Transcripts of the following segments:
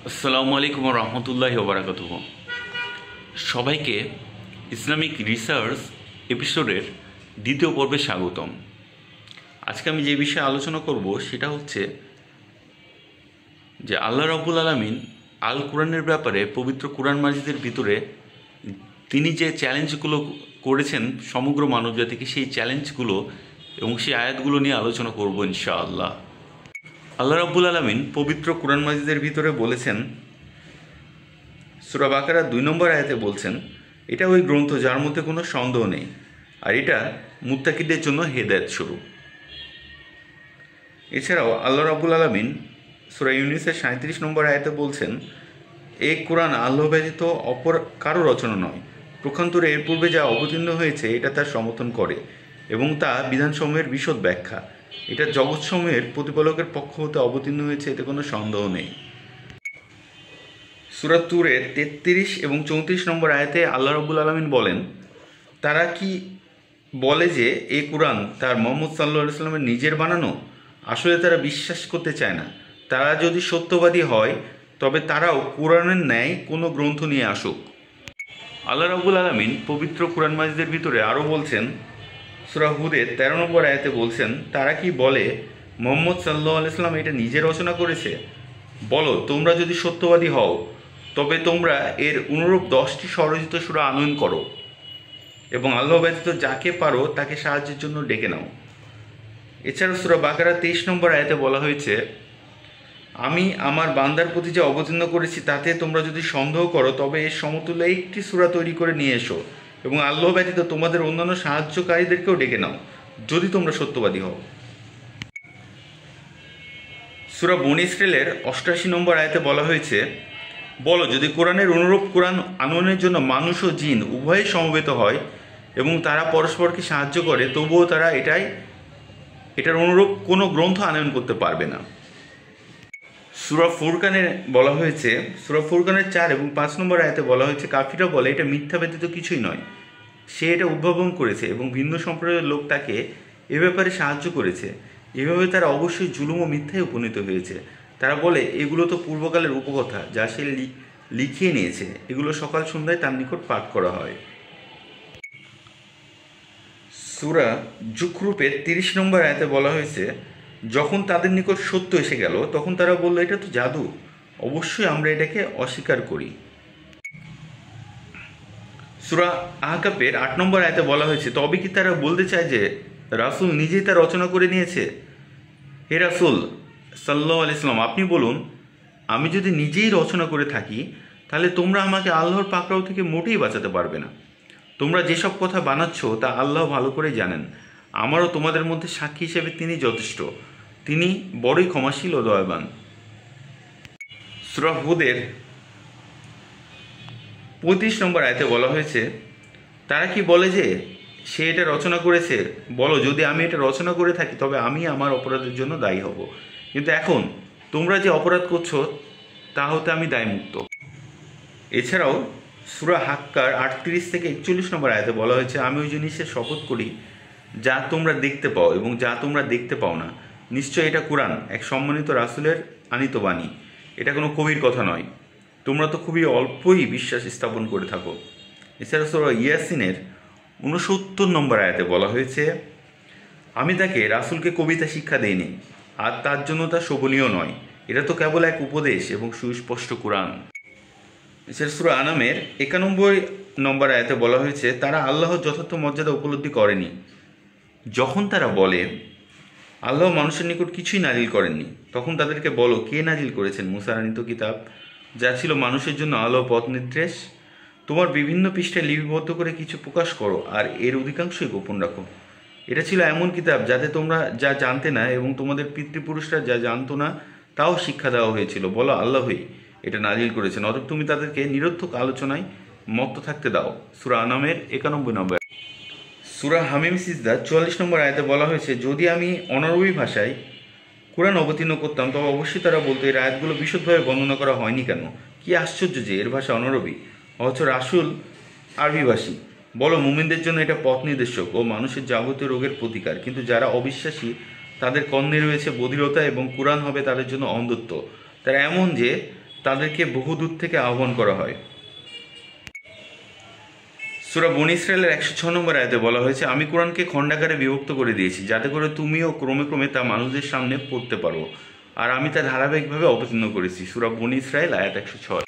আসসালামু আলাইকুম রহমতুল্লাহি ওবারাকাতুহ। সবাইকে ইসলামিক রিসার্চ এপিসোডের দ্বিতীয় পর্বে স্বাগতম। আজকে আমি যে বিষয়ে আলোচনা করব সেটা হচ্ছে যে আল্লাহ রাব্বুল আলামিন আল কোরআনের ব্যাপারে পবিত্র কোরআন মাজিদের ভিতরে তিনি যে চ্যালেঞ্জগুলো করেছেন সমগ্র মানবজাতিকে, সেই চ্যালেঞ্জগুলো এবং সেই আয়াতগুলো নিয়ে আলোচনা করব ইনশাআল্লাহ। আল্লাহ রাব্বুল আলামিন পবিত্র কোরআন মাজিদের ভিতরে বলেছেন, সূরা বাকারা 2 নম্বর আয়াতে বলছেন, এটা ওই গ্রন্থ যার মধ্যে কোনো সন্দেহ নেই, আর এটা মুত্তাকিদের জন্য হেদায়েত স্বরূপ। এছাড়াও আল্লাহ রাব্বুল আলামিন সূরা ইউনূসের 37 নম্বর আয়াতে বলছেন, এই কোরআন আল্লাহ ব্যতীত অপর কারো রচনা নয়, প্রক্ষান্তরে এর পূর্বে যা অবতীর্ণ হয়েছে এটা তার সমর্থন করে এবং তা বিধানসমূহের বিশদ ব্যাখ্যা। এটা জগৎসমূহের প্রতিপালকের পক্ষ হতে অবতীর্ণ হয়েছে, এতে কোনো সন্দেহ নেই। সূরা তুরের 33 এবং 34 নম্বর আয়াতে আল্লাহ রাব্বুল আলামিন বলেন, তারা কি বলে যে এই কোরআন তার মুহাম্মদ সাল্লাল্লাহু আলাইহি ওয়াসাল্লামের নিজের বানানো? আসলে তারা বিশ্বাস করতে চায় না। তারা যদি সত্যবাদী হয় তবে তারাও কোরআনের ন্যায় কোনো গ্রন্থ নিয়ে আসুক। আল্লাহ রাব্বুল আলামিন পবিত্র কোরআন মাজিদের ভিতরে আরও বলছেন, সূরা হুদের 13 নম্বর আয়াতে বলছেন, তারা কি বলে মুহাম্মদ সাল্লাল্লাহু আলাইহি ওয়াসাল্লাম এটা নিজে রচনা করেছে? বলো, তোমরা যদি সত্যবাদী হও তবে তোমরা এর অনুরূপ 10টি স্বরচিত সূরা আনয়ন করো এবং আল্লাহ ব্যতীত যাকে পারো তাকে সাহায্যের জন্য ডেকে নাও। এছাড়াও সূরা বাকারা 23 নম্বর আয়াতে বলা হয়েছে, আমি আমার বান্দার প্রতি যে অবতীর্ণ করেছি তাতে তোমরা যদি সন্দেহ করো তবে এর সমতুল্য একটি সূরা তৈরি করে নিয়ে এসো এবং আল্লাহ ব্যতীত তোমাদের অন্যান্য সাহায্যকারীদেরকেও ডেকে নাও যদি তোমরা সত্যবাদী হও। সূরা বনী ইসরাঈলের 88 নম্বর আয়াতে বলা হয়েছে, বলো, যদি কোরআনের অনুরূপ কোরআন আনয়নের জন্য মানুষ ও জিন উভয়ে সমবেত হয় এবং তারা পরস্পরকে সাহায্য করে, তবুও তারা এটার অনুরূপ কোনো গ্রন্থ আনয়ন করতে পারবে না। সূরা ফুরকানে বলা হয়েছে, সূরা ফুরকানের 4 এবং 5 নম্বর আয়াতে বলা হয়েছে, কাফিররা বলে এটা মিথ্যা ব্যতীত কিছুই নয়, সে এটা উদ্ভাবন করেছে এবং ভিন্ন সম্প্রদায়ের লোক তাকে এ ব্যাপারে সাহায্য করেছে। এভাবে তারা অবশ্যই জুলুম ও মিথ্যায় উপনীত হয়েছে। তারা বলে এগুলো তো পূর্বকালের উপকথা যা সে লিখিয়ে নিয়েছে, এগুলো সকাল সন্ধ্যায় তার নিকট পাঠ করা হয়। সূরা যুখরুফের 30 নম্বর আয়াতে বলা হয়েছে, যখন তাদের নিকট সত্য এসে গেল তখন তারা বলল এটা তো জাদু, অবশ্যই আমরা এটাকে অস্বীকার করি। সূরা আহকাফের 8 নম্বর আয়াতে বলা হয়েছে, তবে কি তারা বলতে চায় যে রাসূল নিজেই তা রচনা করে নিয়েছে? হে রাসূল সাল্লাল্লাহু আলাইহি ওয়াসাল্লাম, আপনি বলুন, আমি যদি নিজেই রচনা করে থাকি তাহলে তোমরা আমাকে আল্লাহর পাকড়াও থেকে মোটেই বাঁচাতে পারবে না। তোমরা যেসব কথা বানাচ্ছ তা আল্লাহ ভালো করে জানেন। আমারও তোমাদের মধ্যে সাক্ষী হিসেবে তিনি যথেষ্ট, তিনি বড়ই ক্ষমাশীল ও দয়াবান। সূরা হুদের 35 নম্বর আয়াতে বলা হয়েছে, তারা কি বলে যে সে এটা রচনা করেছে? বলো, যদি আমি এটা রচনা করে থাকি তবে আমি আমার অপরাধের জন্য দায়ী হব, কিন্তু এখন তোমরা যে অপরাধ করছো তা হতে আমি দায়মুক্ত। এছাড়াও সূরা হাক্কার 38 থেকে 41 নম্বর আয়াতে বলা হয়েছে, আমি ওই জিনিসের শপথ করি যা তোমরা দেখতে পাও এবং যা তোমরা দেখতে পাও না, নিশ্চয় এটা কোরআন এক সম্মানিত রাসূলের আনিত বাণী, এটা কোনো কবির কথা নয়, তোমরা তো খুবই অল্পই বিশ্বাস স্থাপন করে থাকো। এছাড়া সূরা ইয়াসিনের 69 নম্বর আয়াতে বলা হয়েছে, আমি তাকে রাসূলকে কবিতা শিক্ষা দেইনি আর তার জন্য তা শোভনীয় নয়, এটা তো কেবল এক উপদেশ এবং সুস্পষ্ট কোরআন। এছাড়া সূরা আনামের 91 নম্বর আয়াতে বলা হয়েছে, তারা আল্লাহর যথার্থ মর্যাদা উপলব্ধি করেনি যখন তারা বলে আল্লাহ মানুষের নিকট কিছুই নাজিল করেননি। তখন তাদেরকে বলো, কে নাজিল করেছেন মুসার আনীত কিতাব, যা ছিল মানুষের জন্য আলো পথ নির্দেশ? তোমার বিভিন্ন পৃষ্ঠায় লিপিবদ্ধ করে কিছু প্রকাশ করো আর এর অধিকাংশই গোপন রাখো। এটা ছিল এমন কিতাব যাতে তোমরা যা জানতে না এবং তোমাদের পিতৃপুরুষরা যা জানতো না তাও শিক্ষা দেওয়া হয়েছিল। বলো, আল্লাহই এটা নাজিল করেছেন, অতএব তুমি তাদেরকে নিরর্থক আলোচনায় মত্ত থাকতে দাও। সূরা আনামের 91 নম্বর। সূরা হামিম সিজদা 44 নম্বর আয়াতে বলা হয়েছে, যদি আমি অনারবি ভাষায় কোরআন অবতীর্ণ করতাম তবে অবশ্যই তারা বলতো এর আয়াতগুলো বিশদভাবে বর্ণনা করা হয়নি কেন? কি আশ্চর্য যে এর ভাষা অনারবি, অথচ রাসূল আরবিভাষী। বলো, মুমিনদের জন্য এটা পথ নির্দেশক ও মানুষের যাবতীয় রোগের প্রতিকার, কিন্তু যারা অবিশ্বাসী তাদের কর্ণে রয়েছে বধিরতা এবং কোরআন হবে তাদের জন্য অন্ধত্ব। তারা এমন যে তাদেরকে বহু দূর থেকে আহ্বান করা হয়। সূরা বনী ইসরাঈলের 106 নম্বর আয়াতে বলা হয়েছে, আমি কোরআনকে খণ্ডাকারে বিভক্ত করে দিয়েছি যাতে করে তুমিও ক্রমে ক্রমে তা মানুষদের সামনে পড়তে পারো, আর আমি তা ধারাবাহিকভাবে অবতীর্ণ করেছি। সূরা বনী ইসরাঈল আয়াত 106।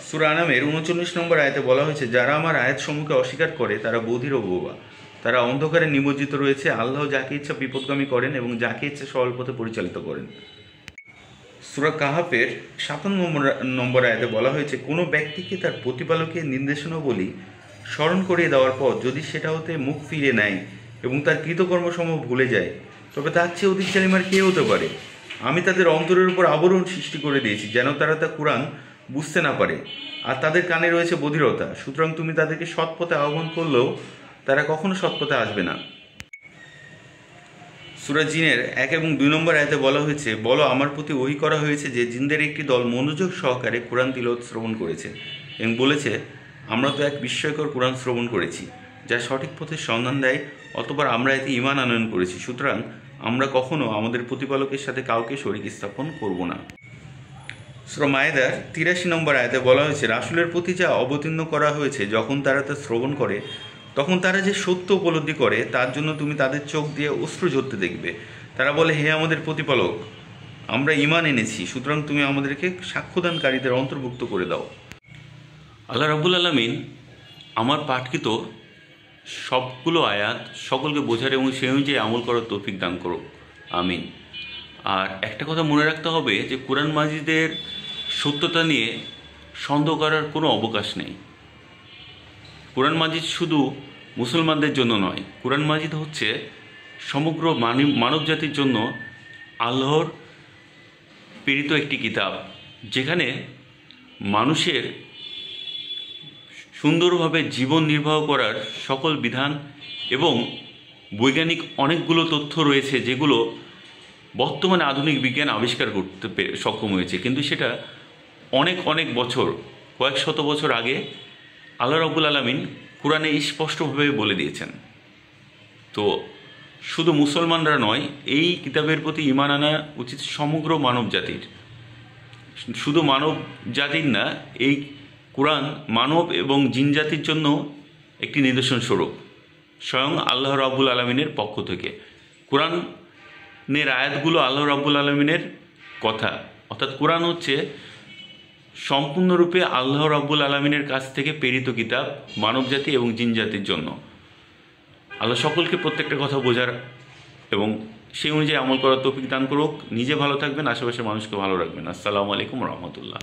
সূরা আনামের 39 নম্বর আয়াতে বলা হয়েছে, যারা আমার আয়াত সমূহকে অস্বীকার করে তারা বধির ও বোবা, তারা অন্ধকারে নিমজ্জিত রয়েছে। আল্লাহ যাকে ইচ্ছা বিপদগামী করেন এবং যাকে ইচ্ছা সরল পথে পরিচালিত করেন। সূরা কাহাফের 57 নম্বর আয়াতে বলা হয়েছে, কোনো ব্যক্তিকে তার প্রতিপালকের নির্দেশনাবলী স্মরণ করিয়ে দেওয়ার পর যদি সেটা হতে মুখ ফিরে নেয় এবং তার কৃতকর্মসমূহ ভুলে যায়, তবে তার চেয়ে অধিক জালিম আর কে হতে পারে। আমি তাদের অন্তরের উপর আবরণ সৃষ্টি করে দিয়েছি যেন তারা তা কুরআন বুঝতে না পারে, আর তাদের কানে রয়েছে বধিরতা। সুতরাং তুমি তাদেরকে সৎপথে আহ্বান করলেও তারা কখনো সৎপথে আসবে না। সূরা জিনের 1 এবং 2 নম্বর আয়াতে বলা হয়েছে, বলো আমার প্রতি ওহী করা হয়েছে যে জিনদের একটি দল মনোযোগ সহকারে কুরআন তিলাওয়াত শ্রবণ করেছে এবং বলেছে, আমরা তো এক বিস্ময়কর কুরআন শ্রবণ করেছি যা সঠিক পথের সন্ধান দেয়, অতঃপর আমরা এতে ঈমান আনয়ন করেছি। সুতরাং আমরা কখনো আমাদের প্রতিপালকের সাথে কাউকে শরীক স্থাপন করব না। সূরা মায়েদার 83 নম্বর আয়াতে বলা হয়েছে, রাসূলের প্রতি যা অবতীর্ণ করা হয়েছে যখন তারা তা শ্রবণ করে তখন তারা যে সত্য উপলব্ধি করে তার জন্য তুমি তাদের চোখ দিয়ে অশ্রু ঝরতে দেখবে। তারা বলে, হে আমাদের প্রতিপালক, আমরা ঈমান এনেছি, সুতরাং তুমি আমাদেরকে সাক্ষ্যদানকারীদের অন্তর্ভুক্ত করে দাও। আল্লাহ রাব্বুল আলামিন আমার পাঠকৃত সবগুলো আয়াত সকলকে বোঝার এবং সেই অনুযায়ী আমল করার তৌফিক দান করুক, আমিন। আর একটা কথা মনে রাখতে হবে যে কোরআন মাজিদের সত্যতা নিয়ে সন্দেহ করার কোনো অবকাশ নেই। কোরআন মাজিদ শুধু মুসলমানদের জন্য নয়, কোরআন মাজিদ হচ্ছে সমগ্র মানব জাতির জন্য আল্লাহর প্রেরিত একটি কিতাব, যেখানে মানুষের সুন্দরভাবে জীবন নির্বাহ করার সকল বিধান এবং বৈজ্ঞানিক অনেকগুলো তথ্য রয়েছে যেগুলো বর্তমানে আধুনিক বিজ্ঞান আবিষ্কার করতে সক্ষম হয়েছে, কিন্তু সেটা অনেক অনেক বছর, কয়েক শত বছর আগে আল্লাহ রাব্বুল আলামিন কোরআনে স্পষ্টভাবে বলে দিয়েছেন। তো শুধু মুসলমানরা নয়, এই কিতাবের প্রতি ঈমান আনা উচিত সমগ্র মানব জাতির। শুধু মানব জাতির না, এই কোরআন মানব এবং জিন জাতির জন্য একটি নিদর্শন স্বরূপ স্বয়ং আল্লাহ রাব্বুল আলামিনের পক্ষ থেকে। কোরআনের আয়াতগুলো আল্লাহ রাব্বুল আলামিনের কথা, অর্থাৎ কোরআন হচ্ছে সম্পূর্ণরূপে আল্লাহ রাব্বুল আলামিনের কাছ থেকে প্রেরিত কিতাব মানবজাতি এবং জিন জাতির জন্য। আল্লাহ সকলকে প্রত্যেকটা কথা বোঝার এবং সেই অনুযায়ী আমল করার তৌফিক দান করুক। নিজে ভালো থাকবেন, আশেপাশের মানুষকে ভালো রাখবেন। আসসালামু আলাইকুম রহমতুল্লাহ।